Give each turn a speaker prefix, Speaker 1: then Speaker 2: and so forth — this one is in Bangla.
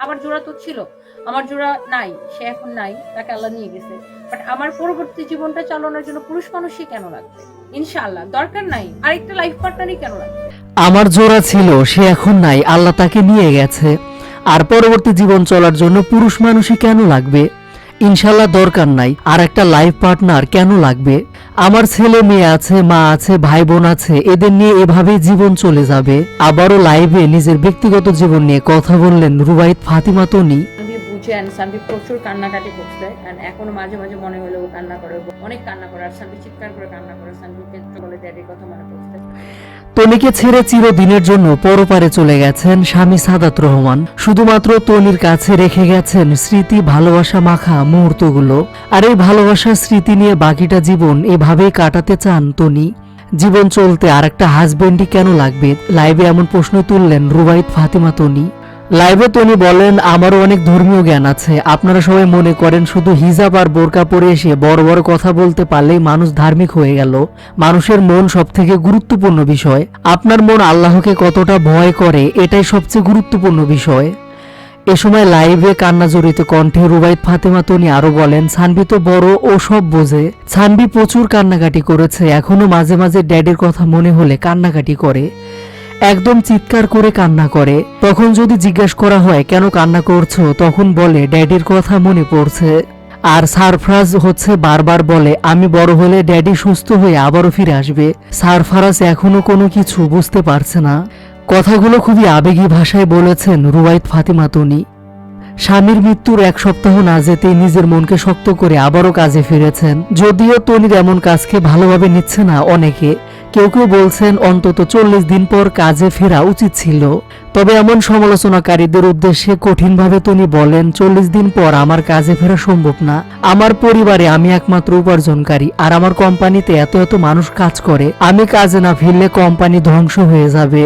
Speaker 1: আমার জোড়া তো ছিল, আমার জোড়া নাই, সে এখন নাই, তাকে আল্লাহ নিয়ে গেছে। বাট আমার পরবর্তী জীবনটা চালানোর জন্য পুরুষ মানুষই কেন লাগবে? ইনশাআল্লাহ দরকার নাই, আরেকটা লাইফ পার্টনারই কেন লাগবে?
Speaker 2: আমার জোড়া ছিল, সে এখন নাই, আল্লাহ তাকে নিয়ে গেছে। আর পরবর্তী জীবন চলার জন্য পুরুষ মানুষই কেন লাগবে? ইনশাল্লাহ দরকার নাই, আর একটা লাইফ পার্টনার কেন লাগবে? আমার ছেলে মেয়ে আছে, মা আছে, ভাই বোন আছে, এদের নিয়ে এভাবেই জীবন চলে যাবে। আবারও লাইভে নিজের ব্যক্তিগত জীবন নিয়ে কথা বললেন রুবাইত ফাতিমা তনি।
Speaker 1: সানভি বুঝেন, সানভি প্রচুর কান্নাকাটি করছে, and এখনো মাঝে মাঝে মনে হলো ও কান্না করে, অনেক কান্না করে, আর সানভি চিৎকার করে কান্না করে, সানভিকে বলে ড্যাডির কথা মনে পড়ছে।
Speaker 2: তনিকে ছেড়ে চিরদিনের জন্য পরপারে চলে গেছেন স্বামী সাদাত রহমান। শুধুমাত্র তনির কাছে রেখে গেছেন স্মৃতি, ভালোবাসা মাখা মুহূর্তগুলো। আর এই ভালোবাসার স্মৃতি নিয়ে বাকিটা জীবন এভাবেই কাটাতে চান তনি। জীবন চলতে আর একটা হাজবেন্ডই কেন লাগবে? লাইভে এমন প্রশ্ন তুললেন রুবাইত ফাতিমা তনি। লাইভে তনি বলেন, আমারও অনেক ধর্মীয় জ্ঞান আছে। আপনারা সবাই মনে করেন শুধু হিজাব আর বোরকা পরে এসে বড় বড় কথা বলতে পারলেই মানুষ ধার্মিক হয়ে গেল। মানুষের মন সবথেকে গুরুত্বপূর্ণ বিষয়। আপনার মন আল্লাহকে কতটা ভয় করে, এটাই সবচেয়ে গুরুত্বপূর্ণ বিষয়। এ সময় লাইভে কান্না জড়িত কণ্ঠে রুবাইত ফাতেমা তনি আরো বলেন, সানভি তো বড়, ও সব বোঝে। সানভি প্রচুর কান্নাকাটি করেছে, এখনো মাঝে মাঝে ড্যাডির কথা মনে হলে কান্নাকাটি করে, একদম চিৎকার করে কান্না করে। তখন যদি জিজ্ঞাসা করা হয় কেন কান্না করছো, তখন বলে ড্যাডির কথা মনে পড়ছে। আর সারফরাজ হচ্ছে বারবার বলে, আমি বড় হলে ড্যাডি সুস্থ হয়ে আবারও ফিরে আসবে। সারফরাজ এখনো কোনো কিছু বুঝতে পারছে না। কথাগুলো খুবই আবেগী ভাষায় বলেছেন রুবাইত ফাতিমা তনি। স্বামীর মৃত্যুর এক সপ্তাহ না যেতেই নিজের মনকে শক্ত করে আবারও কাজে ফিরেছেন। যদিও তনির এমন কাজকে ভালোভাবে নিচ্ছে না অনেকে, কেউ কেউ বলছেন অন্তত 40 দিন পর কাজে ফেরা উচিত ছিল। তবে এমন সমালোচনাকারীদের উদ্দেশ্যে কঠিনভাবে তনি বলেন, 40 দিন পর আমার কাজে ফেরা সম্ভব না। আমার পরিবারে আমি একমাত্র উপার্জনকারী, আর আমার কোম্পানিতে এত এত মানুষ কাজ করে। আমি কাজে না ফিরলে কোম্পানি ধ্বংস হয়ে যাবে।